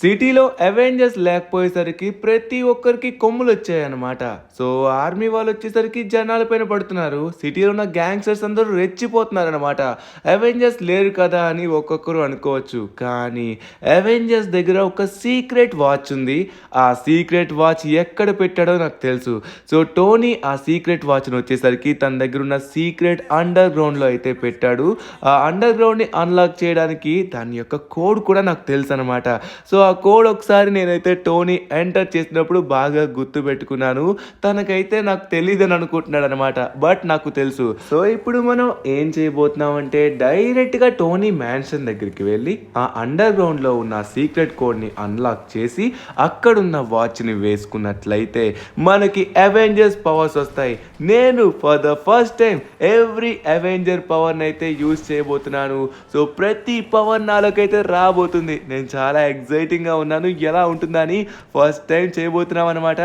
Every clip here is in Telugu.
సిటీలో అవెంజర్స్ లేకపోయేసరికి ప్రతి ఒక్కరికి కొమ్ములు వచ్చాయన్నమాట. సో ఆర్మీ వాళ్ళు వచ్చేసరికి జనాల పైన పడుతున్నారు. సిటీలో ఉన్న గ్యాంగ్స్టర్స్ అందరూ రెచ్చిపోతున్నారన్నమాట. అవెంజర్స్ లేరు కదా అని ఒక్కొక్కరు అనుకోవచ్చు. కానీ అవెంజర్స్ దగ్గర ఒక సీక్రెట్ వాచ్ ఉంది. ఆ సీక్రెట్ వాచ్ ఎక్కడ పెట్టాడో నాకు తెలుసు. సో టోనీ ఆ సీక్రెట్ వాచ్ను వచ్చేసరికి తన దగ్గర ఉన్న సీక్రెట్ అండర్ గ్రౌండ్లో అయితే పెట్టాడు. ఆ అండర్ గ్రౌండ్ని అన్లాక్ చేయడానికి దాని యొక్క కోడ్ కూడా నాకు తెలుసు అనమాట. సో ఆ కోడ్ ఒకసారి నేనైతే టోనీ ఎంటర్ చేసినప్పుడు బాగా గుర్తు పెట్టుకున్నాను. తనకైతే నాకు తెలియదని అనుకుంటున్నాడు అనమాట, బట్ నాకు తెలుసు. సో ఇప్పుడు మనం ఏం చేయబోతున్నాం అంటే డైరెక్ట్గా టోనీ మ్యాన్షన్ దగ్గరికి వెళ్ళి ఆ అండర్ గ్రౌండ్లో ఉన్న సీక్రెట్ కోడ్ని అన్లాక్ చేసి అక్కడున్న వాచ్ని వేసుకున్నట్లయితే మనకి అవెంజర్స్ పవర్స్ వస్తాయి. నేను for the first time every Avenger పవర్ని అయితే యూజ్ చేయబోతున్నాను. సో ప్రతి పవర్ నాలోకైతే రాబోతుంది. నేను చాలా ఎక్సైటింగ్గా ఉన్నాను ఎలా ఉంటుందని. ఫస్ట్ టైం చేయబోతున్నాం అనమాట.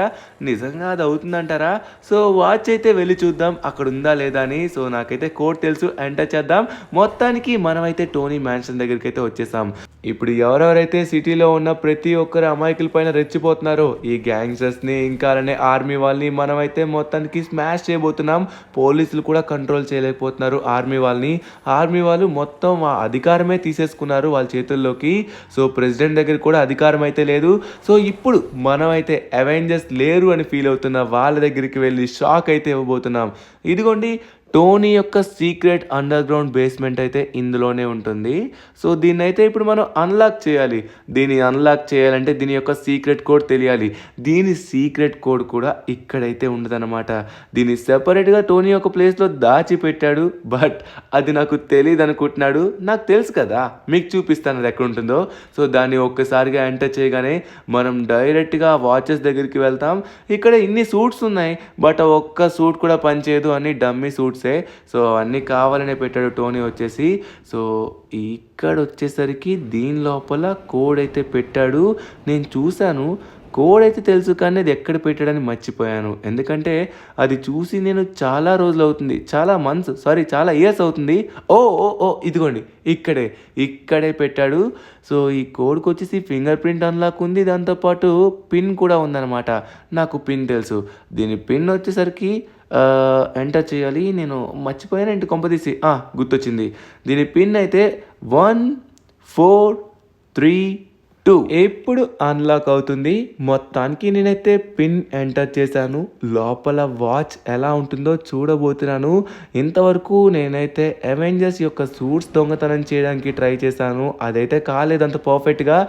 నిజంగా అది అవుతుందంటారా? సో వాచ్ అయితే వెళ్ళి చూద్దాం అక్కడ ఉందా లేదా అని. సో నాకైతే కోడ్ తెలుసు, ఎంటర్ చేద్దాం. మొత్తానికి మనమైతే టోనీ మ్యాన్షన్ దగ్గరికి అయితే వచ్చేసాం. ఇప్పుడు ఎవరెవరైతే సిటీలో ఉన్న ప్రతి ఒక్కరు అమాయకుల పైన రెచ్చిపోతున్నారో ఈ గ్యాంగ్స్టర్స్ని ఇంకా అలానే ఆర్మీ వాళ్ళని మనమైతే మొత్తానికి స్మాష్ చేయబోతున్నాం. పోలీసులు కూడా కంట్రోల్ చేయలేకపోతున్నారు ఆర్మీ వాళ్ళని. ఆర్మీ వాళ్ళు మొత్తం ఆ అధికారమే తీసేసుకున్నారు వాళ్ళ చేతుల్లోకి. సో ప్రెసిడెంట్ దగ్గర కూడా అధికారం అయితే లేదు. సో ఇప్పుడు మనమైతే అవెంజర్స్ లేరు అని ఫీల్ అవుతున్న వాళ్ళ దగ్గరికి వెళ్ళి షాక్ అయితే ఇవ్వబోతున్నాం. ఇదిగోండి టోనీ యొక్క సీక్రెట్ అండర్ గ్రౌండ్ బేస్మెంట్ అయితే ఇందులోనే ఉంటుంది. సో దీన్ని అయితే ఇప్పుడు మనం అన్లాక్ చేయాలి. దీన్ని అన్లాక్ చేయాలంటే దీని యొక్క సీక్రెట్ కోడ్ తెలియాలి. దీని సీక్రెట్ కోడ్ కూడా ఇక్కడైతే ఉండదన్నమాట. దీన్ని సెపరేట్గా టోనీ యొక్క ప్లేస్లో దాచిపెట్టాడు. బట్ అది నాకు తెలియదు అనుకుంటున్నాడు. నాకు తెలుసు కదా, మీకు చూపిస్తాను అది ఎక్కడ ఉంటుందో. సో దాన్ని ఒక్కసారిగా ఎంటర్ చేయగానే మనం డైరెక్ట్గా వాచెస్ దగ్గరికి వెళ్తాం. ఇక్కడ ఇన్ని సూట్స్ ఉన్నాయి, బట్ ఒక్క సూట్ కూడా పనిచేయదు, అన్ని డమ్మీ సూట్స్. సో అన్నీ కావాలనే పెట్టాడు టోనీ వచ్చేసి. సో ఇక్కడ వచ్చేసరికి దీని లోపల కోడ్ అయితే పెట్టాడు. నేను చూశాను, కోడ్ అయితే తెలుసు కానీ అది ఎక్కడ పెట్టాడని మర్చిపోయాను. ఎందుకంటే అది చూసి నేను చాలా రోజులు అవుతుంది, చాలా ఇయర్స్ అవుతుంది. ఓ ఓ ఓ ఇదిగోండి ఇక్కడే పెట్టాడు. సో ఈ కోడ్కి వచ్చేసి ఫింగర్ ప్రింట్ అన్లాక్ ఉంది, దాంతోపాటు పిన్ కూడా ఉందన్నమాట. నాకు పిన్ తెలుసు. దీని పిన్ వచ్చేసరికి ఎంటర్ చేయాలి. నేను మర్చిపోయాను ఏంటి కొంపదీసి, గుర్తొచ్చింది. దీని పిన్ అయితే 1432 ఎప్పుడు అన్లాక్ అవుతుంది. మొత్తానికి నేనైతే పిన్ ఎంటర్ చేశాను. లోపల వాచ్ ఎలా ఉంటుందో చూడబోతున్నాను. ఇంతవరకు నేనైతే అవెంజర్స్ యొక్క సూట్స్ దొంగతనం చేయడానికి ట్రై చేశాను. అదైతే కాలేదంత పర్ఫెక్ట్గా.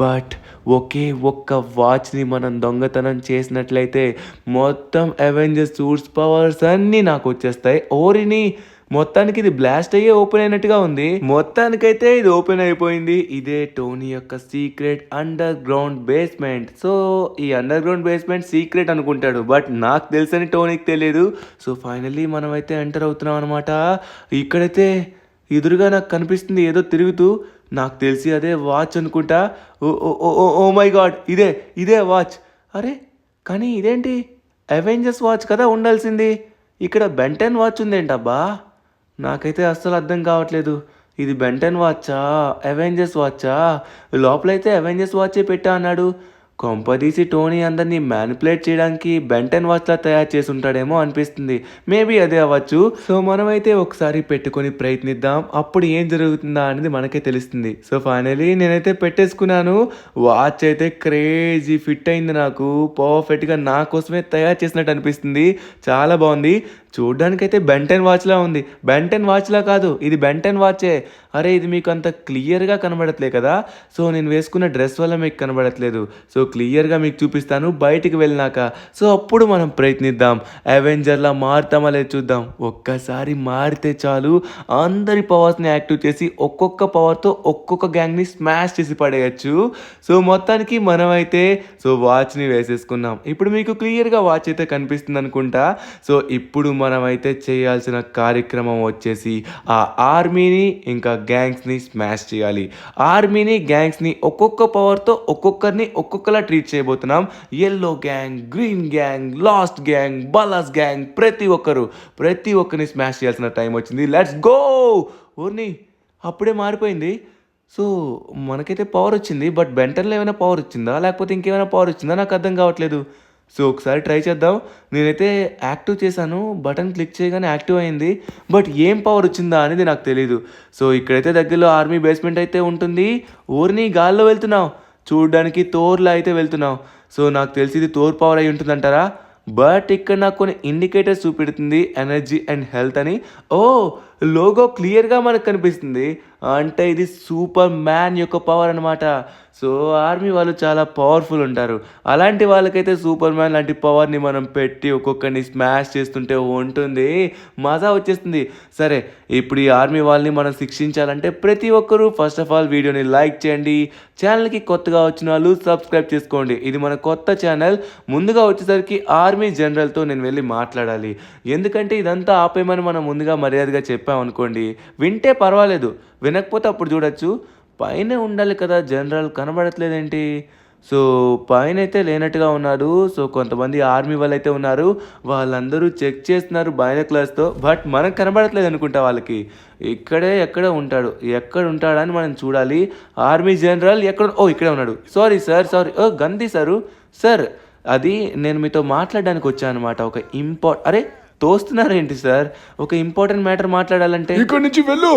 బట్ ఒకే ఒక్క వాచ్ని మనం దొంగతనం చేసినట్లయితే మొత్తం అవెంజర్స్ సూట్స్ పవర్స్ అన్నీ నాకు వచ్చేస్తాయి. ఓరిని మొత్తానికి ఇది బ్లాస్ట్ అయ్యే ఓపెన్ అయినట్టుగా ఉంది. మొత్తానికైతే ఇది ఓపెన్ అయిపోయింది. ఇదే టోనీ యొక్క secret under ground basement. So ఈ అండర్ గ్రౌండ్ బేస్మెంట్ సీక్రెట్ అనుకుంటాడు, బట్ నాకు తెలుసని టోనీకి తెలియదు. సో ఫైనల్లీ మనం అయితే ఎంటర్ అవుతున్నాం అనమాట. ఇక్కడైతే ఎదురుగా నాకు కనిపిస్తుంది ఏదో తిరుగుతూ. నాకు తెలిసి అదే వాచ్ అనుకుంటా. ఓ ఓ ఓ ఓ ఓ మై గాడ్, ఇదే వాచ్. అరే కానీ ఇదేంటి అవెంజర్స్ వాచ్ కదా ఉండాల్సింది, ఇక్కడ బెంటెన్ వాచ్ ఉందేంటబ్బా? నాకైతే అస్సలు అర్థం కావట్లేదు. ఇది బెంటెన్ వాచా, అవెంజర్స్ వాచా? లోపలైతే అవెంజర్స్ వాచే పెట్టా అన్నాడు. కొంపదీసి టోనీ అందరినీ మ్యానిపులేట్ చేయడానికి బెంటెన్ వాచ్లా తయారు చేసి ఉంటాడేమో అనిపిస్తుంది. మేబీ అదే అవ్వచ్చు. సో మనమైతే ఒకసారి పెట్టుకొని ప్రయత్నిద్దాం, అప్పుడు ఏం జరుగుతుందా అనేది మనకే తెలుస్తుంది. సో ఫైనలీ నేనైతే పెట్టేసుకున్నాను. వాచ్ అయితే క్రేజీ ఫిట్ అయింది నాకు. పర్ఫెక్ట్గా నా కోసమే తయారు చేసినట్టు అనిపిస్తుంది. చాలా బాగుంది. చూడ్డానికైతే బెంటెన్ వాచ్లా ఉంది. బెంటెన్ వాచ్లా కాదు, ఇది బెంటెన్ వాచే. అరే ఇది మీకు అంత క్లియర్గా కనబడట్లేదు కదా. సో నేను వేసుకున్న డ్రెస్ వల్ల మీకు కనబడట్లేదు. సో క్లియర్గా మీకు చూపిస్తాను బయటికి వెళ్ళినాక. సో అప్పుడు మనం ప్రయత్నిద్దాం, అవెంజర్లా మారుతామా లేదు చూద్దాం. ఒక్కసారి మారితే చాలు, అందరి పవర్స్ని యాక్టివ్ చేసి ఒక్కొక్క పవర్తో ఒక్కొక్క గ్యాంగ్ని స్మాష్ చేసి పడేయచ్చు. సో మొత్తానికి మనమైతే వాచ్ని వేసేసుకున్నాం. ఇప్పుడు మీకు క్లియర్గా వాచ్ అయితే కనిపిస్తుంది అనుకుంటా. సో ఇప్పుడు మనమైతే చేయాల్సిన కార్యక్రమం వచ్చేసి ఆ ఆర్మీని ఇంకా గ్యాంగ్స్ని స్మాష్ చేయాలి. ఆర్మీని గ్యాంగ్స్ని ఒక్కొక్క పవర్తో ఒక్కొక్కరిని ఒక్కొక్కలా ట్రీట్ చేయబోతున్నాం. Yellow gang, green gang, last gang, బలాస్ గ్యాంగ్, ప్రతి ఒక్కరిని స్మాష్ చేయాల్సిన టైం వచ్చింది. Let's go. ఓర్ని అప్పుడే మారిపోయింది. సో, మనకైతే పవరొచ్చింది. బట్ బెంటన్‌లో ఏమైనా పవరొచ్చిందా? లేకపోతే ఇంకేమైనా పవరొచ్చిందా? నాకర్థం కావట్లేదు. సో, ఒకసారి ట్రై చేద్దాం. నేనైతే యాక్టివ్ చేశాను. బటన్ క్లిక్ చేయగానే యాక్టివ్ అయింది. బట్ ఏం పవరొచ్చిందా అనేది నాకు తెలీదు. సో, ఇక్కడైతే దగ్గరలో ఆర్మీ బేస్‌మెంట్ అయితే ఉంటుంది. ఓరిని గాల్లో వెళ్తున్నాం. చూడ్డానికి థోర్‌లా అయితే వెళ్తున్నాం. సో, నాకు తెలిసి ఇది థోర్ పవర్ అయి ఉంటుందంటారా? బట్ ఇక్కడ నాకు కొన్ని ఇండికేటర్స్ చూపెడుతుంది. ఎనర్జీ అండ్ హెల్త్ అని. ఓహ్! లోగో క్లియర్‌గా మనకు కనిపిస్తుంది. అంటే ఇది సూపర్ మ్యాన్ యొక్క పవర్ అనమాట. సో, ఆర్మీ వాళ్ళు చాలా పవర్‌ఫుల్ ఉంటారు. అలాంటి వాళ్ళకైతే సూపర్ మ్యాన్ లాంటి పవర్‌ని మనం పెట్టి ఒక్కొక్కడిని స్మాష్ చేస్తుంటే ఉంటుంది. మజా వచ్చేస్తుంది. సరే, ఇప్పుడు ఈ ఆర్మీ వాళ్ళని మనం శిక్షించాలంటే ప్రతి ఒక్కరూ ఫస్ట్ ఆఫ్ ఆల్ వీడియోని లైక్ చేయండి. ఛానల్‌కి కొత్తగా వచ్చిన వాళ్ళు సబ్స్క్రైబ్ చేసుకోండి. ఇది మన కొత్త ఛానల్. ముందుగా వచ్చేసరికి ఆర్మీ జనరల్‌తో నేను వెళ్ళి మాట్లాడాలి. ఎందుకంటే ఇదంతా ఆపేయమని మనం ముందుగా మర్యాదగా చెప్పామనుకోండి, వింటే పర్వాలేదు. వినకపోతే అప్పుడు చూడొచ్చు. పైనే ఉండాలి కదా! జనరల్ కనబడట్లేదేంటి? సో, పైనైతే లేనట్టుగా ఉన్నాడు. సో, కొంతమంది ఆర్మీ వాళ్ళైతే ఉన్నారు. వాళ్ళందరూ చెక్ చేస్తున్నారు బైనాక్యులర్స్‌తో. బట్ మనకు కనబడట్లేదు అనుకుంటా వాళ్ళకి. ఇక్కడే ఎక్కడో ఉంటాడు. ఎక్కడ ఉంటాడని మనం చూడాలి. ఆర్మీ జనరల్ ఎక్కడ ఓహ్! ఇక్కడే ఉన్నాడు. Sorry sir, sorry. Oh! Gun తీశారు. సార్, అది నేను మీతో మాట్లాడడానికి వచ్చాననమాట. ఒక అరే! తోస్తున్నారేంటి సార్? ఒక ఇంపార్టెంట్ మ్యాటర్ మాట్లాడాలంటే ఇక్కడి నుంచి వెళ్ళు.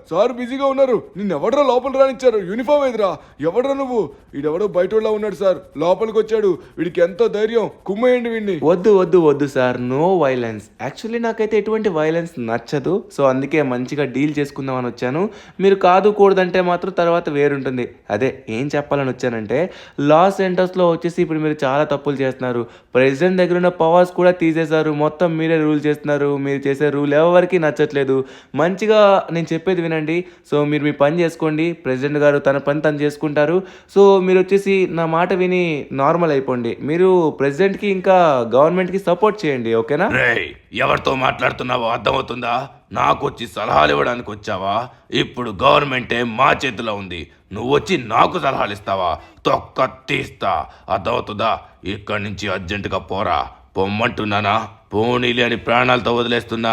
సార్ బిజీగా ఉన్నారు. నిన్నెవడరా లోపల రానిచ్చారు? యూనిఫామ్ ఏదిరా? ఎవడరా నువ్వు? వీడెవడో బయటోళ్ళ ఉన్నాడు సార్. లోపలికి వచ్చాడు. వీడికి ఎంతో ధైర్యం. కుమ్మేయండి వీడిని. వద్దు వద్దు వద్దు సార్, నో వైలెన్స్. యాక్చువల్లీ నాకైతే ఎటువంటి వైలెన్స్ నచ్చదు. సో అందుకే మంచిగా డీల్ చేసుకుందామని వచ్చాను. మీరు కాదు కూడదంటే మాత్రం తర్వాత వేరుంటుంది. అదే ఏం చెప్పాలని వచ్చానంటే, లాస్ ఏంజల్స్లో వచ్చేసి ఇప్పుడు మీరు చాలా తప్పులు చేస్తున్నారు. ప్రెసిడెంట్ దగ్గర ఉన్న పవర్స్ కూడా తీసేశారు. మొత్తం మీరే రూల్ చేస్తున్నారు. మీరు చేసే రూల్ ఎవరికి నచ్చట్లేదు. మంచిగా నేను చెప్పేది వినండి. సో మీరు మీ పని చేసుకోండి. ప్రెసిడెంట్ గారు తన పని తను చేసుకుంటారు. సో మీరు వచ్చేసి నా మాట విని నార్మల్ అయిపోండి. మీరు ప్రెసిడెంట్కి ఇంకా గవర్నమెంట్కి సపోర్ట్ చేయండి. ఓకేనా? రేయ్, ఎవరితో మాట్లాడుతున్నావో అర్థమవుతుందా? నాకు వచ్చి సలహాలు ఇవ్వడానికి వచ్చావా? ఇప్పుడు గవర్నమెంటే మా చేతిలో ఉంది. నువ్వు వచ్చి నాకు సలహాలు ఇస్తావా? తొక్క తీస్తా. అర్థమవుతుందా? ఇక్కడి నుంచి అర్జెంటుగా పోరా. పొమ్మంటున్నానా? పోనీలి అని ప్రాణాలతో వదిలేస్తున్నా.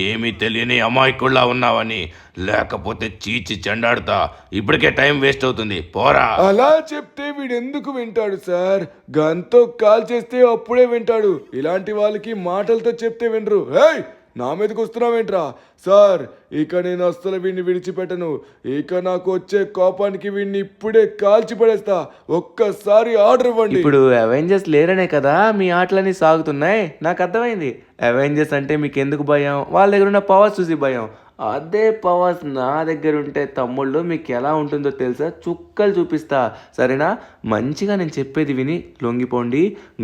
ఏమీ తెలియని అమాయకుల్లా ఉన్నావని. లేకపోతే చీచి చెండాడుతా. ఇప్పటికే టైం వేస్ట్ అవుతుంది. పోరా. అలా చెప్తే వీడెందుకు వింటాడు సార్? గన్తో కాల్ చేస్తే అప్పుడే వింటాడు. ఇలాంటి వాళ్ళకి మాటలతో చెప్తే వినరు. ఏయ్, నా మీదకి వస్తున్నావేంట్రా? సార్, ఇక నేను అస్సలు వీడిని విడిచిపెట్టను. ఇక నాకు వచ్చే కోపానికి వీడిని ఇప్పుడే కాల్చి పడేస్తా. ఒక్కసారి ఆర్డర్ ఇవ్వండి. ఇప్పుడు అవెంజర్స్ లేరనే కదా మీ ఆటలన్నీ సాగుతున్నాయి. నాకు అర్థమైంది. అవెంజర్స్ అంటే మీకు ఎందుకు భయం? వాళ్ళ దగ్గర ఉన్న పవర్స్ చూసి భయం. అదే పవర్స్ నా దగ్గర ఉంటే తమ్ముళ్ళు మీకు ఎలా ఉంటుందో తెలుసా? చుక్కలు చూపిస్తా. సరేనా? మంచిగా నేను చెప్పేది విని లొంగిపోండి.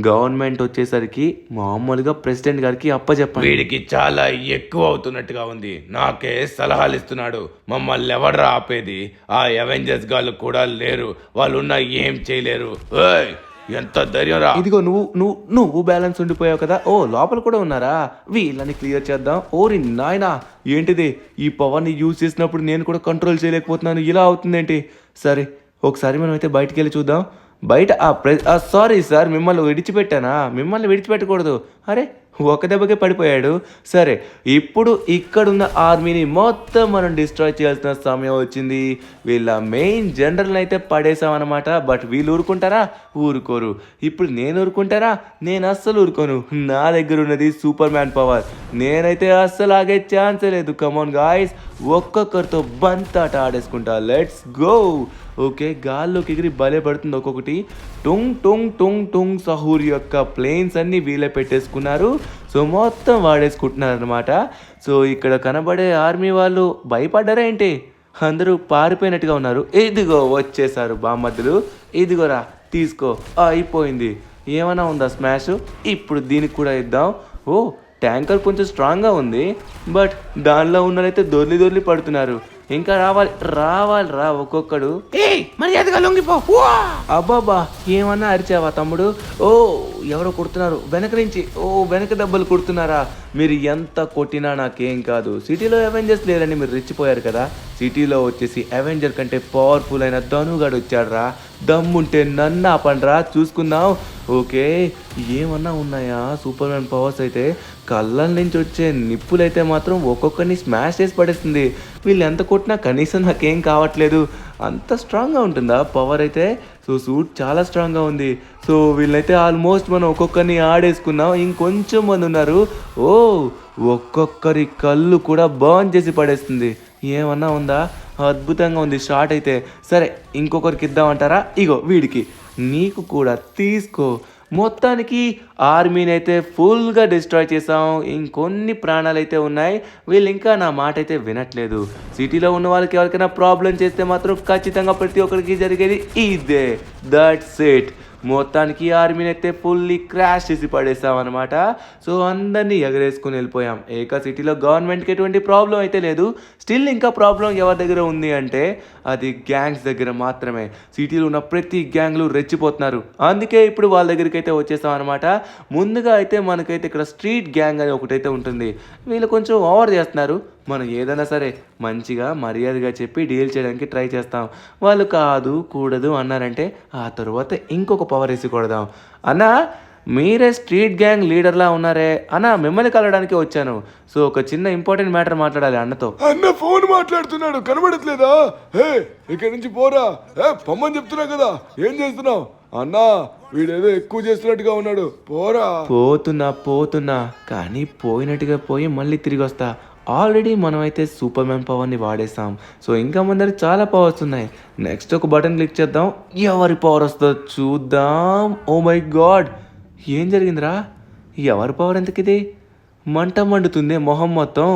గవర్నమెంట్ వచ్చేసరికి మామూలుగా ప్రెసిడెంట్ గారికి అప్పచెప్పండి. వీడికి చాలా ఎక్కువ అవుతున్నట్టుగా ఉంది. నాకే సలహాలు ఇస్తున్నాడు. మమ్మల్ని ఎవడ్రా ఆపేది? ఆ అవెంజర్స్ గాళ్ళు కూడా లేరు. వాళ్ళు ఉన్నా ఏం చేయలేరు. ఏయ్, ఎంత ధైర్యం రా! ఇదిగో నువ్వు నువ్వు నువ్వు బ్యాలెన్స్ ఉండిపోయావు కదా. ఓ లోపల కూడా ఉన్నారా? వీళ్ళని క్లియర్ చేద్దాం. ఓరి నాయనా, ఏంటిది? ఈ పవర్ని యూజ్ చేసినప్పుడు నేను కూడా కంట్రోల్ చేయలేకపోతున్నాను. ఇలా అవుతుందేంటి? సరే, ఒకసారి మనం అయితే బయటికి వెళ్ళి చూద్దాం. బయట సారీ సార్, మిమ్మల్ని విడిచిపెట్టానా? మిమ్మల్ని విడిచిపెట్టకూడదు. అరే, ఒక దెబ్బకే పడిపోయాడు. సరే, ఇప్పుడు ఇక్కడున్న ఆర్మీని మొత్తం మనం డిస్ట్రాయ్ చేయాల్సిన సమయం వచ్చింది. వీళ్ళ మెయిన్ జనరల్ని అయితే పడేసామన్నమాట. బట్ వీళ్ళు ఊరుకుంటారా? ఊరుకోరు. ఇప్పుడు నేను ఊరుకుంటారా? నేను అస్సలు ఊరుకోను. నా దగ్గర ఉన్నది సూపర్ మ్యాన్ పవర్. నేనైతే అస్సలు ఆగే ఛాన్సే లేదు. కమాన్ గాయ్స్, ఒక్కొక్కరితో బంతాట ఆడేసుకుంటా. Let's go. ఓకే, గాల్లోకి ఎగిరి భలే పడుతుంది ఒక్కొక్కటి. టుంగ్ టుంగ్ టుంగ్ టుంగ్ సహూర్ యొక్క ప్లేన్స్ అన్నీ వీళ్ళే పెట్టేసుకున్నారు. సో మొత్తం వాడేసుకుంటున్నారు అనమాట. సో ఇక్కడ కనబడే ఆర్మీ వాళ్ళు భయపడ్డారా ఏంటి? అందరూ పారిపోయినట్టుగా ఉన్నారు. ఇదిగో వచ్చేసారు బామ్మద్దులు. ఇదిగోరా తీసుకో. అయిపోయింది. ఏమైనా ఉందా స్మాష్? ఇప్పుడు దీనికి కూడా ఇద్దాం. ఓ, ట్యాంకర్ కొంచెం స్ట్రాంగ్గా ఉంది. బట్ దానిలో ఉన్నదైతే దొర్లి దొర్లి పడుతున్నారు. ఇంకా రావాలిరా ఒక్కొక్కడు. మర్యాదగా లొంగిపో. అబ్బాబా, ఏమన్నా అరిచావా తమ్ముడు? ఓ, ఎవరో కొడుతున్నారు వెనక నుంచి. ఓ, వెనక దెబ్బలు కొడుతున్నారా? మీరు ఎంత కొట్టినా నాకేం కాదు. సిటీలో అవెంజర్స్ లేరని మీరు రెచ్చిపోయారు కదా. సిటీలో వచ్చేసి అవెంజర్ కంటే పవర్ఫుల్ అయిన ధనుగాడు వచ్చాడ్రా. దమ్ముంటే నన్ను ఆపండ్రా, చూసుకుందాం. ఓకే, ఏమన్నా ఉన్నాయా సూపర్ మ్యాన్ పవర్స్? అయితే కళ్ళ నుంచి వచ్చే నిప్పులైతే మాత్రం ఒక్కొక్కరిని స్మాష్ చేసి పడేస్తుంది. వీళ్ళు ఎంత కొట్టినా కనీసం నాకేం కావట్లేదు. అంత స్ట్రాంగ్గా ఉంటుందా పవర్ అయితే? సో సూట్ చాలా స్ట్రాంగ్గా ఉంది. సో వీళ్ళైతే ఆల్మోస్ట్ మనం ఒక్కొక్కరిని ఆడేసుకున్నాం. ఇంకొంచెం మంది ఉన్నారు. ఓ ఒక్కొక్కరి కళ్ళు కూడా బర్న్ చేసి పడేస్తుంది. ఏమన్నా ఉందా? అద్భుతంగా ఉంది షాట్ అయితే. సరే ఇంకొకరికి ఇద్దామంటారా? ఇగో వీడికి, నీకు కూడా తీసుకో. మొత్తానికి ఆర్మీని అయితే ఫుల్గా డిస్ట్రాయ్ చేసాం. ఇంకొన్ని ప్రాణాలు అయితే ఉన్నాయి. వీళ్ళు ఇంకా నా మాట అయితే వినట్లేదు. సిటీలో ఉన్న వాళ్ళకి ఎవరికైనా ప్రాబ్లం చేస్తే మాత్రం ఖచ్చితంగా ప్రతి ఒక్కరికి జరిగేది ఇదే. That's it. మొత్తానికి ఆర్మీని అయితే ఫుల్లీ క్రాష్ చేసి పడేసాం అనమాట. సో అందరినీ ఎగరేసుకుని వెళ్ళిపోయాం. ఏక సిటీలో గవర్నమెంట్కి ఎటువంటి ప్రాబ్లం అయితే లేదు. స్టిల్ ఇంకా ప్రాబ్లం ఎవరి దగ్గర ఉంది అంటే అది గ్యాంగ్స్ దగ్గర మాత్రమే. సిటీలో ఉన్న ప్రతి గ్యాంగ్లు రెచ్చిపోతున్నారు. అందుకే ఇప్పుడు వాళ్ళ దగ్గరికి అయితే వచ్చేసాం అనమాట. ముందుగా అయితే మనకైతే ఇక్కడ స్ట్రీట్ గ్యాంగ్ అని ఒకటైతే ఉంటుంది. వీళ్ళు కొంచెం ఓవర్ చేస్తున్నారు. మనం ఏదైనా సరే మంచిగా మర్యాదగా చెప్పి డీల్ చేయడానికి ట్రై చేస్తాం. వాళ్ళు కాదు కూడదు అన్నారంటే ఆ తర్వాత ఇంకొక పవర్ వేసి కొడదాం. అన్నా మీరే స్ట్రీట్ గ్యాంగ్ లీడర్లా ఉన్నారే అన్న, మిమ్మల్ని కలవడానికి వచ్చాను. సో ఒక చిన్న ఇంపార్టెంట్ మ్యాటర్ మాట్లాడాలి అన్నతో. అన్న ఫోన్ మాట్లాడుతున్నాడు, కనబడట్లేదా? హే ఇక్కడి నుంచి పోరా. పొమ్మని చెప్తున్నా కదా, ఏం చేస్తున్నావు? అన్నా వీడేదో ఎక్కువ చేస్తున్నట్టుగా ఉన్నాడు, పోరా. పోతున్నా కానీ పోయినట్టుగా పోయి మళ్ళీ తిరిగి వస్తా. ఆల్రెడీ మనమైతే సూపర్ మ్యాన్ పవర్ని వాడేసాం. సో ఇంకా ముందర చాలా పవర్స్ ఉన్నాయి. నెక్స్ట్ ఒక బటన్ క్లిక్ చేద్దాం, ఎవరి పవర్ వస్తుందో చూద్దాం. ఓ మై గాడ్, ఏం జరిగిందిరా? ఎవరి పవర్ ఎంతకిది? మంట మండుతుంది మొహం మొత్తం.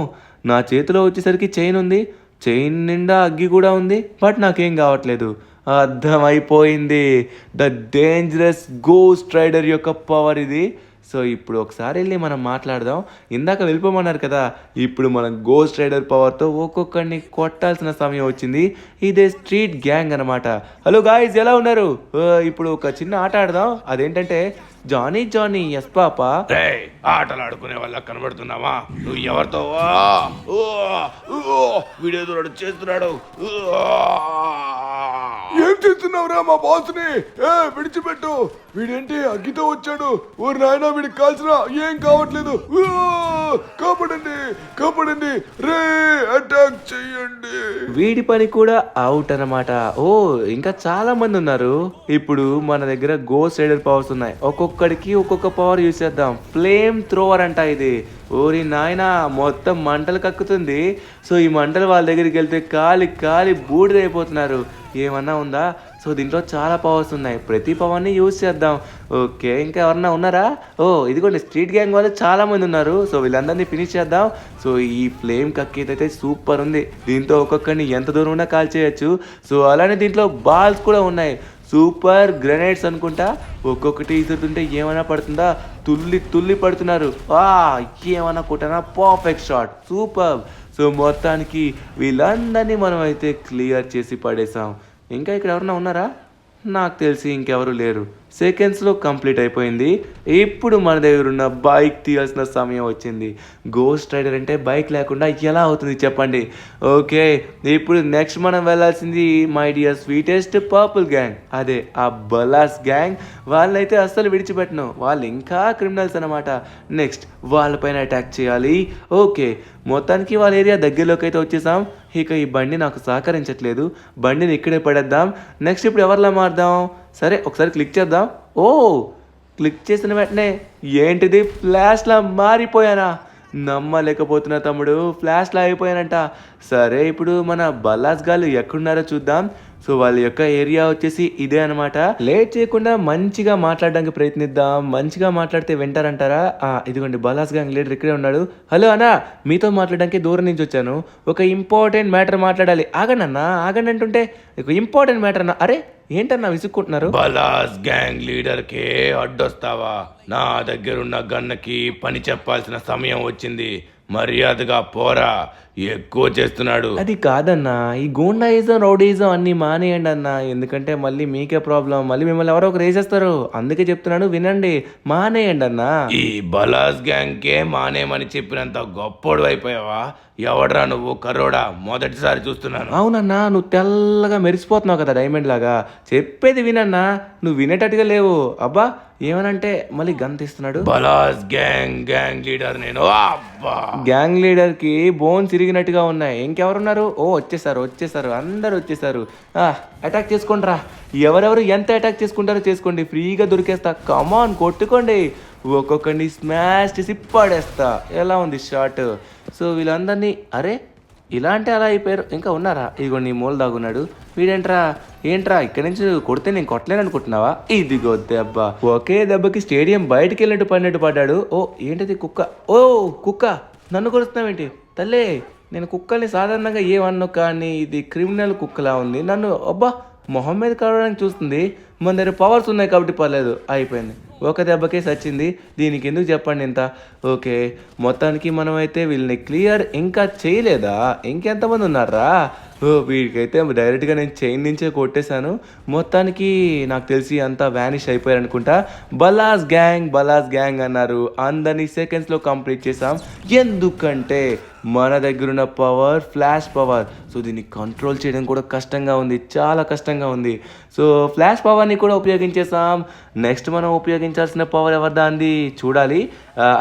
నా చేతిలో వచ్చేసరికి చైన్ ఉంది, చైన్ నిండా అగ్గి కూడా ఉంది, బట్ నాకేం కావట్లేదు. అర్థమైపోయింది, ద డేంజరస్ గోస్ట్ రైడర్ యొక్క పవర్ ఇది. సో ఇప్పుడు ఒకసారి వెళ్ళి మనం మాట్లాడదాం. ఇందాక వెళ్ళిపోమన్నారు కదా, ఇప్పుడు మనం గోస్ట్ రైడర్ పవర్తో ఒక్కొక్కడిని కొట్టాల్సిన సమయం వచ్చింది. ఇదే స్ట్రీట్ గ్యాంగ్ అనమాట. హలో గాయ్స్, ఎలా ఉన్నారు? ఇప్పుడు ఒక చిన్న ఆట ఆడదాం. అదేంటంటే జానీ జానీ ఎస్ పాపా. రేయ్, ఆటలు ఆడుకునే వాళ్ళ కనబడుతున్నావా? నువ్వు ఎవరితో? వీడియో దూరం చేస్తున్నాడు. ఏం చేస్తున్నావురా మా బాస్ని? విడిచిపెట్టు. వీడేంటి అగ్గితో వచ్చాడు? ఓరి నాయనా, వీడికి కాల్సినా ఏం కావట్లేదు. కాపాడండి రే, అటాక్ చెయ్యండి. వీడి పని కూడా అవుట్ అనమాట. ఓ ఇంకా చాలా మంది ఉన్నారు. ఇప్పుడు మన దగ్గర గోస్ట్ రైడర్ పవర్స్ ఉన్నాయి. ఒక్కొక్కడికి ఒక్కొక్క పవర్ యూజ్ చేద్దాం. ఫ్లేమ్ థ్రోవర్ అంట ఇది. ఓరి నాయనా, మొత్తం మంటలు కక్కుతుంది. సో ఈ మంటలు వాళ్ళ దగ్గరికి వెళ్తే కాలి బూడిదైపోతున్నారు. ఏమన్నా ఉందా? సో దీంట్లో చాలా పవర్స్ ఉన్నాయి. ప్రతి పవర్ని యూజ్ చేద్దాం. ఓకే, ఇంకా ఎవరన్నా ఉన్నారా? ఓ ఇదిగోండి, స్ట్రీట్ గ్యాంగ్ వాళ్ళు చాలా మంది ఉన్నారు. సో వీళ్ళందరినీ ఫినిష్ చేద్దాం. సో ఈ ఫ్లేమ్ కక్కేది అయితే సూపర్ ఉంది. దీంతో ఒక్కొక్కరిని ఎంత దూరం ఉన్నా కాల్ చేయొచ్చు. సో అలానే దీంట్లో బాల్స్ కూడా ఉన్నాయి, సూపర్ గ్రెనేడ్స్ అనుకుంటా. ఒక్కొక్కటి ఇస్తుంటే ఏమైనా పడుతుందా? తుల్లి పడుతున్నారు. ఏమైనా కొట్టినా పర్ఫెక్ట్ షాట్, సూపర్. సో మొత్తానికి వీళ్ళందరినీ మనం అయితే క్లియర్ చేసి పడేసాం. ఇంకా ఇక్కడ ఎవరన్నా ఉన్నారా? నాకు తెలిసి ఇంకెవరు లేరు. సెకండ్స్లో కంప్లీట్ అయిపోయింది. ఇప్పుడు మన దగ్గర ఉన్న బైక్ తీయాల్సిన సమయం వచ్చింది. గోస్ట్ రైడర్ అంటే బైక్ లేకుండా ఎలా అవుతుంది చెప్పండి? ఓకే, ఇప్పుడు నెక్స్ట్ మనం వెళ్ళాల్సింది my dear sweetest purple gang, అదే ఆ బలాస్ గ్యాంగ్. వాళ్ళైతే అస్సలు విడిచిపెట్టను, వాళ్ళు ఇంకా క్రిమినల్స్ అనమాట. నెక్స్ట్ వాళ్ళపైన అటాక్ చేయాలి. ఓకే, మొత్తానికి వాళ్ళ ఏరియా దగ్గరలోకి అయితే వచ్చేసాం. ఇక ఈ బండి నాకు సహకరించట్లేదు, బండిని ఇక్కడే పడేద్దాం. నెక్స్ట్ ఇప్పుడు ఎవరిలా మారుదాం? సరే ఒకసారి క్లిక్ చేద్దాం. ఓ క్లిక్ చేసిన వెంటనే ఏంటిది, ఫ్లాష్లా మారిపోయానా? నమ్మలేకపోతున్నా తమ్ముడు, ఫ్లాష్లా అయిపోయానంట. సరే ఇప్పుడు మన బల్లాస్ గాళ్ళు ఎక్కడున్నారో చూద్దాం. సో వాళ్ళ యొక్క ఏరియా వచ్చేసి ఇదే అనమాట. లేట్ చేయకుండా మంచిగా మాట్లాడడానికి ప్రయత్నిద్దాం. మంచిగా మాట్లాడితే వింటారంటారా? ఇదిగోండి, బలాస్ గ్యాంగ్ లీడర్ ఇక్కడే ఉన్నాడు. హలో అన్నా, మీతో మాట్లాడడానికి దూరం నుంచి వచ్చాను. ఒక ఇంపార్టెంట్ మ్యాటర్ మాట్లాడాలి. ఆగండి అంటుంటే ఒక ఇంపార్టెంట్ మ్యాటర్ అన్నా. అరే ఏంటన్నా విసుక్కుంటున్నారు? బలాస్ గ్యాంగ్ లీడర్ కే అడ్డొస్తావా? నా దగ్గరున్న గన్నకి పని చెప్పాల్సిన సమయం వచ్చింది. మర్యాదగా పోరా, ఎక్కువ చేస్తున్నాడు. అది కాదన్నా, ఈ గూండాయిజం రౌడీయిజం అన్ని మానేయండి అన్నా. ఎందుకంటే మళ్ళీ మీకే ప్రాబ్లం, మళ్ళీ మిమ్మల్ని ఎవరో ఒకరు వేసేస్తారు. అందుకే చెప్తున్నాను, వినండి, మానేయండి అన్నా. ఈ బలాస్ గ్యాంగ్ కే మానేమని చెప్పినంత గొప్పోడు అయిపోయావా? ఎవడ్రా నువ్వు కర్రోడా? మొదటిసారి చూస్తున్నాను. అవునన్నా, నువ్వు తెల్లగా మెరిసిపోతున్నావు కదా డైమండ్ లాగా. చెప్పేది వినన్నా, నువ్వు వినేటట్టుగా లేవు. అబ్బా, ఏమనంటే మళ్ళీ గన్ తీస్తున్నాడు. బలాస్ గ్యాంగ్ లీడర్ నేను. అబ్బా గ్యాంగ్ లీడర్కి బోన్స్ ఇరిగినట్టుగా ఉన్నాయి. ఇంకెవరున్నారు? ఓ, వచ్చేసారు, అందరు వచ్చేసారు. అటాక్ చేసుకోండి రా. ఎవరెవరు ఎంత అటాక్ చేసుకుంటారో చేసుకోండి, ఫ్రీగా దొరికేస్తా. కమాన్, కొట్టుకోండి. ఒక్కొక్కడిని స్మాష్ చేసి పడేస్తా. ఎలా ఉంది షాట్? సో వీళ్ళందరినీ, అరే ఇలా అంటే అలా అయిపోయారు. ఇంకా ఉన్నారా? ఇదిగో నీ మూల దాగున్నాడు. ఏంట్రా ఇక్కడి నుంచి కొడితే నేను కొట్టలేను అనుకుంటున్నావా? ఇదిగో దెబ్బ. ఒకే దెబ్బకి స్టేడియం బయటికి వెళ్ళినట్టు పడినట్టు పడ్డాడు. ఓ, ఏంటిది? కుక్క. ఓ కుక్క, నన్ను కొడుతున్నావేంటి తల్లే? నేను కుక్కల్ని సాధారణంగా ఏమన్ను, కానీ ఇది క్రిమినల్ కుక్కలా ఉంది. నన్ను అబ్బా మొహం మీద కలవడానికి చూస్తుంది. మన దగ్గర పవర్స్ ఉన్నాయి కాబట్టి పర్లేదు, అయిపోయింది. ఒక దెబ్బకే సచ్చింది. దీనికి ఎందుకు చెప్పండి ఇంత. ఓకే, మొత్తానికి మనమైతే వీళ్ళని క్లియర్ ఇంకా చేయలేదా? ఇంకెంతమంది ఉన్నారా? ఓ, వీడికైతే డైరెక్ట్గా నేను చైన్ నుంచే కొట్టేశాను. మొత్తానికి నాకు తెలిసి అంతా వ్యానిష్ అయిపోయారు అనుకుంటా. బలాస్ గ్యాంగ్ అన్నారు. అందరినీ సెకండ్స్లో కంప్లీట్ చేసాం. ఎందుకంటే మన దగ్గర ఉన్న పవర్ ఫ్లాష్ పవర్. సో దీన్ని కంట్రోల్ చేయడం కూడా కష్టంగా ఉంది, చాలా కష్టంగా ఉంది. సో ఫ్లాష్ పవర్ని కూడా ఉపయోగించేసాం. నెక్స్ట్ మనం ఉపయోగించాల్సిన పవర్ ఎవరిదా అంది చూడాలి.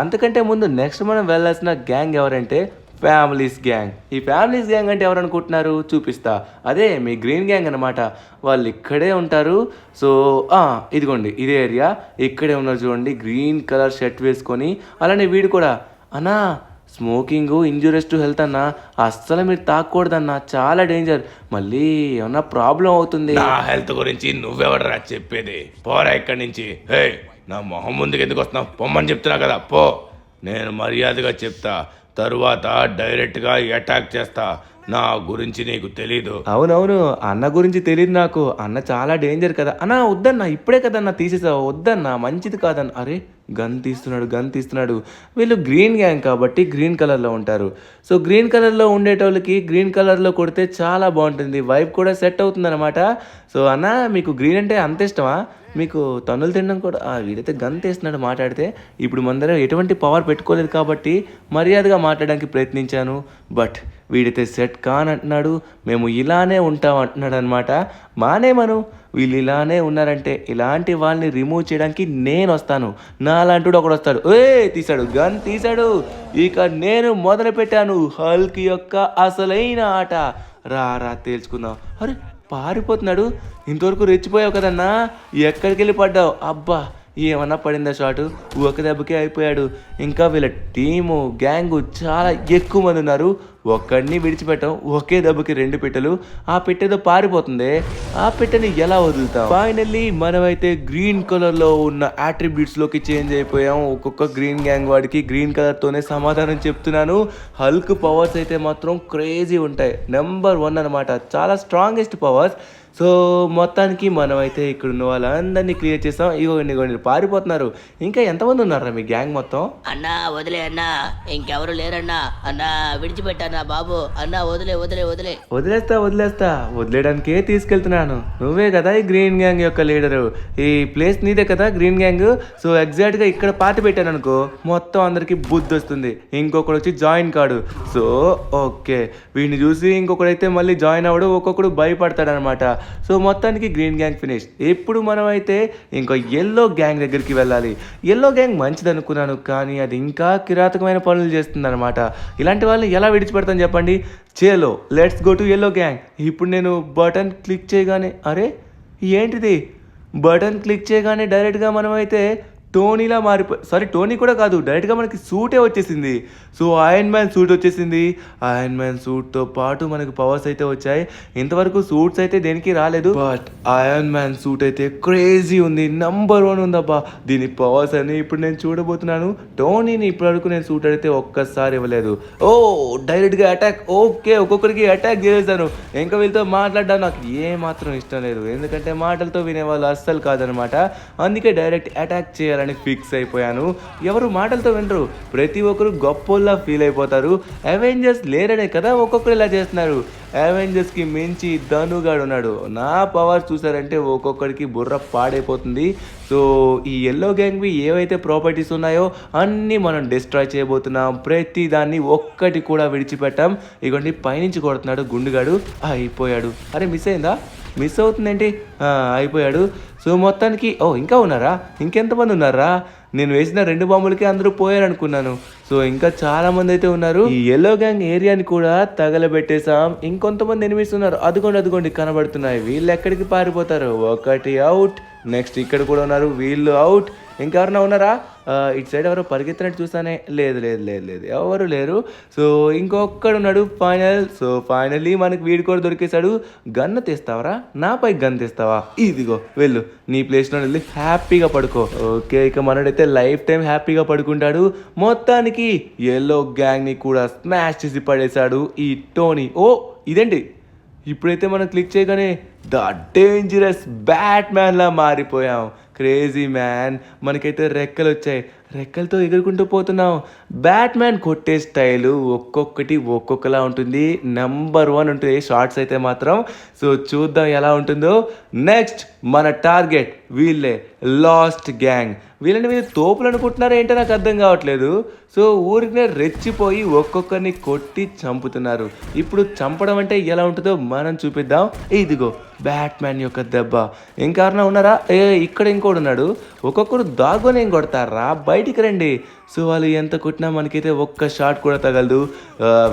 అంతకంటే ముందు నెక్స్ట్ మనం వెళ్ళాల్సిన గ్యాంగ్ ఎవరంటే ఫ్యామిలీస్ గ్యాంగ్. ఈ ఫ్యామిలీస్ గ్యాంగ్ అంటే ఎవరు అనుకుంటున్నారు? చూపిస్తా. అదే మీ గ్రీన్ గ్యాంగ్ అనమాట. వాళ్ళు ఇక్కడే ఉంటారు. సో ఇదిగోండి, ఇదే ఏరియా. ఇక్కడే ఉన్నారు చూడండి, గ్రీన్ కలర్ షర్ట్ వేసుకొని. అలానే వీడు కూడా. అన్నా, స్మోకింగ్ ఇంజూరియస్ టు హెల్త్ అన్నా, అస్సలు మీరు తాకూడదన్నా, చాలా డేంజర్. మళ్ళీ ఏమన్నా ప్రాబ్లం అవుతుంది. నా హెల్త్ గురించి నువ్వెవడరా చెప్పేది? పోరా ఇక్కడి నుంచి. హే, నా మొహం ముందుకు ఎందుకు వస్తున్నావు? పొమ్మని చెప్తున్నా కదా, పో. నేను మర్యాదగా చెప్తా, తరువాత డైరెక్ట్గా అటాక్ చేస్తా. నా గురించి నీకు తెలీదు. అవునవును, అన్న గురించి తెలియదు నాకు. అన్న చాలా డేంజర్ కదా. అన్నా వద్దన్నా, ఇప్పుడే కదన్నా తీసేసావు. వద్దన్నా, మంచిది కాదన్న. అరే గన్ తీస్తున్నాడు. వీళ్ళు గ్రీన్ గ్యాంగ్ కాబట్టి గ్రీన్ కలర్లో ఉంటారు. సో గ్రీన్ కలర్లో ఉండేటోళ్ళకి గ్రీన్ కలర్లో కొడితే చాలా బాగుంటుంది, వైబ్ కూడా సెట్ అవుతుంది అనమాట. సో అన్న, మీకు గ్రీన్ అంటే అంత ఇష్టమా? మీకు తన్నులు తినడం కూడా. వీడైతే గన్ తీస్తున్నాడు మాట్లాడితే. ఇప్పుడు మన దగ్గర ఎటువంటి పవర్ పెట్టుకోలేదు కాబట్టి మర్యాదగా మాట్లాడడానికి ప్రయత్నించాను. బట్ వీడైతే సెట్ కానంటున్నాడు. మేము ఇలానే ఉంటాం అంటున్నాడు అనమాట. మానేమను, వీళ్ళు ఇలానే ఉన్నారంటే ఇలాంటి వాళ్ళని రిమూవ్ చేయడానికి నేను వస్తాను. నా అలాంటి ఒకడు వస్తాడు. గన్ తీశాడు. ఇక నేను మొదలు పెట్టాను హల్క్ యొక్క అసలైన ఆట. రా తేల్చుకుందాం. అరే పారిపోతున్నాడు. ఇంతవరకు రెచ్చిపోయావు కదన్నా, ఎక్కడికి వెళ్ళి పడ్డావు? అబ్బా, ఏమన్నా పడిందా షాటు? ఒక దెబ్బకే అయిపోయాడు. ఇంకా వీళ్ళ టీము గ్యాంగు చాలా ఎక్కువ మంది ఉన్నారు. ఒక్కడిని విడిచిపెట్టాం. ఒకే దెబ్బకి 2 పెట్టెలు. ఆ పెట్టెతో పారిపోతుంది. ఆ పెట్టెని ఎలా వదులుతాం? ఫైనల్లీ మనమైతే గ్రీన్ కలర్లో ఉన్న అట్రిబ్యూట్స్లోకి చేంజ్ అయిపోయాం. ఒక్కొక్క గ్రీన్ గ్యాంగ్ వాడికి గ్రీన్ కలర్తోనే సమాధానం చెప్తున్నాను. హల్క్ పవర్స్ అయితే మాత్రం క్రేజీ ఉంటాయి. నెంబర్ 1 అనమాట, చాలా స్ట్రాంగెస్ట్ పవర్స్. సో మొత్తానికి మనమైతే ఇక్కడ ఉన్న వాళ్ళందరినీ క్లియర్ చేస్తాం. ఇగోండి పారిపోతున్నారు. ఇంకా ఎంతమంది ఉన్నారా మీ గ్యాంగ్ మొత్తం? అన్నా వదిలే అన్నా, ఇంకెవరు లేరన్నా. అన్నా విడిచిపెట్టన్నా బాబు. అన్నా వదిలే. వదిలేస్తా. వదిలేయడానికే తీసుకెళ్తున్నాను. నువ్వే కదా ఈ గ్రీన్ గ్యాంగ్ యొక్క లీడరు. ఈ ప్లేస్ నీదే కదా గ్రీన్ గ్యాంగ్. సో ఎగ్జాక్ట్గా ఇక్కడ పార్టీ పెట్టాను అనుకో, మొత్తం అందరికి బుద్ధి వస్తుంది. ఇంకొకడు వచ్చి జాయిన్ కాడు. సో ఓకే, వీడిని చూసి ఇంకొకడైతే మళ్ళీ జాయిన్ అవ్వడు. ఒక్కొక్కడు భయపడతాడనమాట. సో మొత్తానికి గ్రీన్ గ్యాంగ్ ఫినిష్. ఇప్పుడు మనం అయితే ఇంకో ఎల్లో గ్యాంగ్ దగ్గరికి వెళ్ళాలి. ఎల్లో గ్యాంగ్ మంచిది అనుకున్నాను, కానీ అది ఇంకా కిరాతకమైన పనులు చేస్తుంది అనమాట. ఇలాంటి వాళ్ళని ఎలా విడిచిపెడతాను చెప్పండి? చేలో let's go to yellow gang. ఇప్పుడు నేను బటన్ క్లిక్ చేయగానే, అరే ఏంటిది? బటన్ క్లిక్ చేయగానే డైరెక్ట్గా మనమైతే టోనీలా టోనీ కూడా కాదు, డైరెక్ట్గా మనకి సూటే వచ్చేసింది. సో ఐరన్ మ్యాన్ సూట్ వచ్చేసింది. ఐరన్ మ్యాన్ సూట్తో పాటు మనకి పవర్స్ అయితే వచ్చాయి. ఇంతవరకు సూట్స్ అయితే దేనికి రాలేదు, బట్ ఐరన్ మ్యాన్ సూట్ అయితే క్రేజీ ఉంది. నంబర్ 1 ఉందబ్బా దీని పవర్స్ అని. ఇప్పుడు నేను చూడబోతున్నాను. టోనీని ఇప్పటివరకు నేను సూట్ అడిగితే ఒక్కసారి ఇవ్వలేదు. డైరెక్ట్గా అటాక్. ఓకే, ఒక్కొక్కరికి అటాక్ చేసేసాను. ఇంకా వీళ్ళతో మాట్లాడడం నాకు ఏమాత్రం ఇష్టం లేదు, ఎందుకంటే మాటలతో వినేవాళ్ళు అస్సలు కాదనమాట. అందుకే డైరెక్ట్ అటాక్ చేయాలని చేయడానికి ఫిక్స్ అయిపోయాను. ఎవరు మాటలతో వినరు, ప్రతి ఒక్కరు గొప్పోళ్ళ ఫీల్ అయిపోతారు. అవెంజర్స్ లేరనే కదా ఒక్కొక్కరు ఇలా చేస్తున్నారు. అవెంజర్స్కి మించి ధనుగాడు ఉన్నాడు. నా పవర్ చూసారంటే ఒక్కొక్కడికి బుర్ర పాడైపోతుంది. సో ఈ ఎల్లో గ్యాంగ్వి ఏవైతే ప్రాపర్టీస్ ఉన్నాయో అన్నీ మనం డిస్ట్రాయ్ చేయబోతున్నాం. ప్రతి దాన్ని ఒక్కటి కూడా విడిచిపెట్టాం. ఇగోండి పైనుంచి కొడుతున్నాడు గుండుగాడు. అయిపోయాడు. అరే మిస్ అయిందా? మిస్ అవుతుందేంటి? అయిపోయాడు. సో మొత్తానికి ఇంకా ఉన్నారా? ఇంకెంతమంది ఉన్నారా? నేను వేసిన 2 బాంబులకి అందరూ పోయారనుకున్నాను. సో ఇంకా చాలా మంది అయితే ఉన్నారు. ఈ ఎల్లో గ్యాంగ్ ఏరియాని కూడా తగలబెట్టేసాం. ఇంకొంతమంది ఎనిమిస్ ఉన్నారు. అదిగోండి కనబడుతున్నాయి. వీళ్ళు ఎక్కడికి పారిపోతారు? ఒకటి అవుట్. నెక్స్ట్ ఇక్కడ కూడా ఉన్నారు. వీళ్ళు అవుట్. ఇంకెవరన్నా ఉన్నారా? ఇటు సైడ్ ఎవరో పరిగెత్తినట్టు చూసానే. లేదు ఎవరు లేరు. సో ఇంకొక్కడు ఉన్నాడు ఫైనల్. సో ఫైనల్లీ మనకి వీడు కూడా దొరికేశాడు. గన్ను తీస్తావరా? నాపై గన్ తీస్తావా? ఇదిగో వెళ్ళు, నీ ప్లేస్లో వెళ్ళి హ్యాపీగా పడుకో. ఓకే, ఇక మనడైతే లైఫ్ టైం హ్యాపీగా పడుకుంటాడు. మొత్తానికి ఎల్లో గ్యాంగ్ని కూడా స్మాష్ చేసి పడేశాడు ఈ టోనీ. ఇదేంటి ఇప్పుడైతే మనం క్లిక్ చేయగానే ద డేంజరస్ బ్యాట్ మ్యాన్లా మారిపోయాం. Crazy man. మనకైతే రెక్కలు వచ్చాయి. రెక్కలతో ఎగురుకుంటూ పోతున్నాం. బ్యాట్ మ్యాన్ కొట్టే స్టైలు ఒక్కొక్కటి ఒక్కొక్కలా ఉంటుంది. నెంబర్ 1 ఉంటుంది షార్ట్స్ అయితే మాత్రం. సో చూద్దాం ఎలా ఉంటుందో. నెక్స్ట్ మన టార్గెట్ వీళ్ళే, లాస్ట్ గ్యాంగ్. వీళ్ళని మీరు తోపులు అనుకుంటున్నారా ఏంటో నాకు అర్థం కావట్లేదు. సో ఊరికనే రెచ్చిపోయి ఒక్కొక్కరిని కొట్టి చంపుతున్నారు. ఇప్పుడు చంపడం అంటే ఎలా ఉంటుందో మనం చూపిద్దాం. ఇదిగో బ్యాట్ మ్యాన్ యొక్క దెబ్బ. ఇంకెవరన్నా ఉన్నారా? ఇక్కడ ఇంకోటి ఉన్నాడు. ఒక్కొక్కరు దాగోని ఏం కొడతారా? బయటికి రండి. సో వాళ్ళు ఎంత కొట్టినా మనకైతే ఒక్క షాట్ కూడా తగలదు.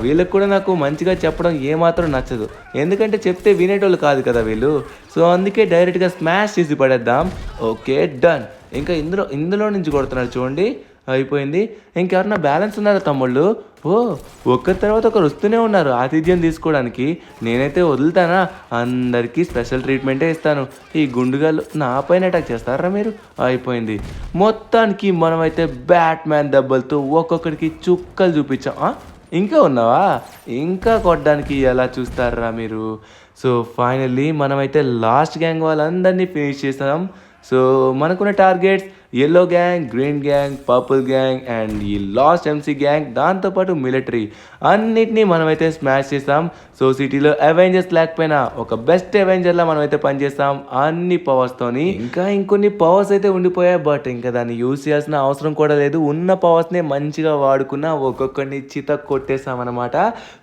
వీళ్ళకి కూడా నాకు మంచిగా చెప్పడం ఏమాత్రం నచ్చదు. ఎందుకంటే చెప్తే వినేటోళ్ళు కాదు కదా వీళ్ళు. సో అందుకే డైరెక్ట్గా స్మాష్ చేసి పడేద్దాం. Okay done. ఇంకా ఇందులో నుంచి కొడుతున్నారు చూడండి. అయిపోయింది. ఇంకెవరన్నా బ్యాలెన్స్ ఉన్నారా తమ్ముళ్ళు? ఒక్కరి తర్వాత ఒకరు వస్తూనే ఉన్నారు ఆతిథ్యం తీసుకోవడానికి. నేనైతే వదులుతానా? అందరికీ స్పెషల్ ట్రీట్మెంటే ఇస్తాను. ఈ గుండుగాళ్ళు నా పైన అటాక్ చేస్తారా మీరు? అయిపోయింది. మొత్తానికి మనమైతే బ్యాట్ మ్యాన్ దెబ్బలతో ఒక్కొక్కడికి చుక్కలు చూపించాం. ఇంకా ఉన్నావా? ఇంకా కొట్టడానికి ఎలా చూస్తారా మీరు? సో ఫైనల్లీ మనమైతే లాస్ట్ గ్యాంగ్ వాళ్ళందరినీ ఫినిష్ చేసాం. సో మనకున్న targets yellow gang, green gang, purple gang and ఈ లాస్ట్ ఎంసీ గ్యాంగ్, దాంతోపాటు మిలిటరీ అన్నిటినీ మనమైతే స్మాష్ చేస్తాం. సో సిటీలో అవెంజర్స్ లేకపోయినా ఒక బెస్ట్ అవెంజర్లా మనమైతే పనిచేస్తాం అన్ని పవర్స్తోని. ఇంకా ఇంకొన్ని పవర్స్ అయితే ఉండిపోయాయి, బట్ ఇంకా దాన్ని యూజ్ చేయాల్సిన అవసరం కూడా లేదు. ఉన్న పవర్స్నే మంచిగా వాడుకున్న ఒక్కొక్కరిని చిత కొట్టేస్తాం అనమాట.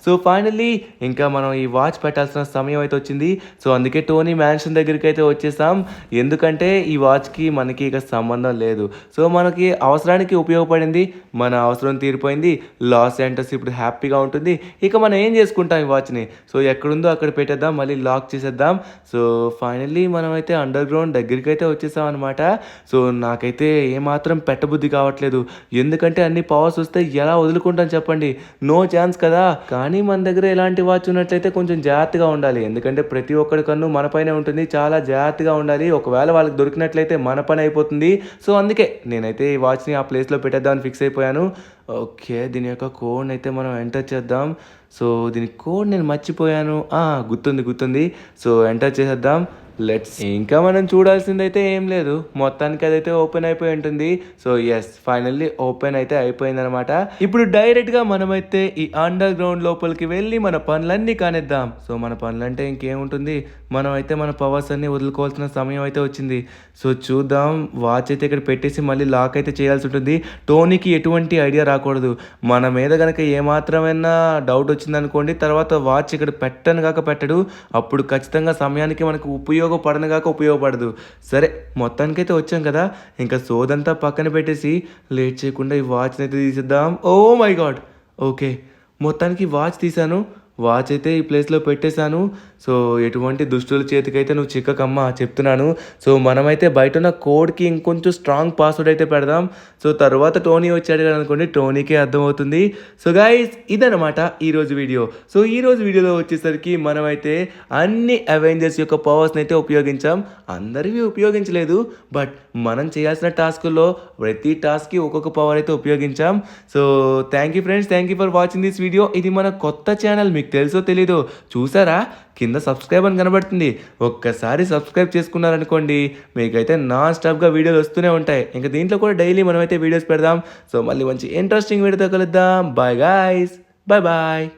సో ఫైనల్లీ ఇంకా మనం ఈ వాచ్ పెట్టాల్సిన సమయం అయితే వచ్చింది. సో అందుకే టోనీ మ్యాన్షన్ దగ్గరికి అయితే వచ్చేసాం. ఎందుకంటే ఈ వాచ్కి మనకి ఇక సంబంధం లేదు. సో మనకి అవసరానికి ఉపయోగపడింది, మన అవసరం తీరిపోయింది. లాస్ ఏంజలస్ ఇప్పుడు హ్యాపీగా ఉంటుంది. ఇక మనం ఏం చేసుకుంటాం ఈ వాచ్ని? సో ఎక్కడుందో అక్కడ పెట్టేద్దాం, మళ్ళీ లాక్ చేసేద్దాం. సో ఫైనల్లీ మనమైతే అండర్ గ్రౌండ్ దగ్గరికి అయితే వచ్చేసాం అనమాట. సో నాకైతే ఏమాత్రం పెట్టబుద్ధి కావట్లేదు. ఎందుకంటే అన్ని పవర్స్ వస్తే ఎలా వదులుకుంటాం చెప్పండి? నో ఛాన్స్ కదా. కానీ మన దగ్గర ఎలాంటి వాచ్ ఉన్నట్లయితే కొంచెం జాగ్రత్తగా ఉండాలి. ఎందుకంటే ప్రతి ఒక్కడి కన్ను మన పైనే ఉంటుంది. చాలా జాగ్రత్తగా ఉండాలి. ఒకవేళ వాళ్ళకి దొరికినట్లయితే మన పని అయిపోతుంది. సో అందుకే నేనైతే ఈ వాచ్ని ఆ ప్లేస్లో పెట్టేద్దామని ఫిక్స్ అయిపోయాను. ఓకే, దీని యొక్క కోడ్ని అయితే మనం ఎంటర్ చేద్దాం. సో దీని కోడ్ నేను మర్చిపోయాను. గుర్తుంది. సో ఎంటర్ చేసేద్దాం. లెట్స్. ఇంకా మనం చూడాల్సిందైతే ఏం లేదు, మొత్తానికి అదైతే ఓపెన్ అయిపోయి ఉంటుంది. సో ఎస్, ఫైనల్లీ ఓపెన్ అయితే అయిపోయింది అనమాట. ఇప్పుడు డైరెక్ట్గా మనమైతే ఈ అండర్ గ్రౌండ్ లోపలికి వెళ్ళి మన పనులన్నీ కానిద్దాం. సో మన పనులంటే ఇంకేముంటుంది, మనం అయితే మన పవర్స్ అన్ని వదులుకోవాల్సిన సమయం అయితే వచ్చింది. సో చూద్దాం. వాచ్ అయితే ఇక్కడ పెట్టేసి మళ్ళీ లాక్ అయితే చేయాల్సి ఉంటుంది. టోనీకి ఎటువంటి ఐడియా రాకూడదు. మన మీద కనుక ఏమాత్రమైనా డౌట్ వచ్చిందనుకోండి, తర్వాత వాచ్ ఇక్కడ పెట్టడు. అప్పుడు ఖచ్చితంగా సమయానికి మనకు ఉపయోగపడదు. సరే, మొత్తానికైతే వచ్చాం కదా, ఇంకా సోదంతా పక్కన పెట్టేసి లేట్ చేయకుండా ఈ వాచ్ని అయితే తీసేద్దాం. Oh my god. ఓకే, మొత్తానికి వాచ్ తీసాను. వాచ్ అయితే ఈ ప్లేస్లో పెట్టేశాను. సో ఎటువంటి దుష్టుల చేతికైతే నువ్వు చిక్కకమ్మా, చెప్తున్నాను. సో మనమైతే బయట ఉన్న కోడ్కి ఇంకొంచెం స్ట్రాంగ్ పాస్వర్డ్ అయితే పెడదాం. సో తర్వాత టోనీ వచ్చాడు కదా అనుకోండి, టోనీకే అర్థమవుతుంది. సో గైస్, ఇదనమాట ఈరోజు వీడియో. సో ఈరోజు వీడియోలో వచ్చేసరికి మనమైతే అన్ని అవెంజర్స్ యొక్క పవర్స్ని అయితే ఉపయోగించాం. అందరివి ఉపయోగించలేదు, బట్ మనం చేయాల్సిన టాస్కుల్లో ప్రతి టాస్క్కి ఒక్కొక్క పవర్ అయితే ఉపయోగించాం. So thank you friends, thank you for watching this video. ఇది మన కొత్త ఛానల్, మీకు తెలుసో తెలీదో చూసారా? కింద సబ్స్క్రైబ్ అని కనబడుతుంది. ఒక్కసారి సబ్స్క్రైబ్ చేసుకున్నారనుకోండి మీకైతే నాన్ స్టాప్గా వీడియోలు వస్తూనే ఉంటాయి. ఇంకా దీంట్లో కూడా డైలీ మనమైతే వీడియోస్ పెడదాం. సో మళ్ళీ మంచి ఇంట్రెస్టింగ్ వీడియోతో కలుద్దాం. Bye guys, bye bye.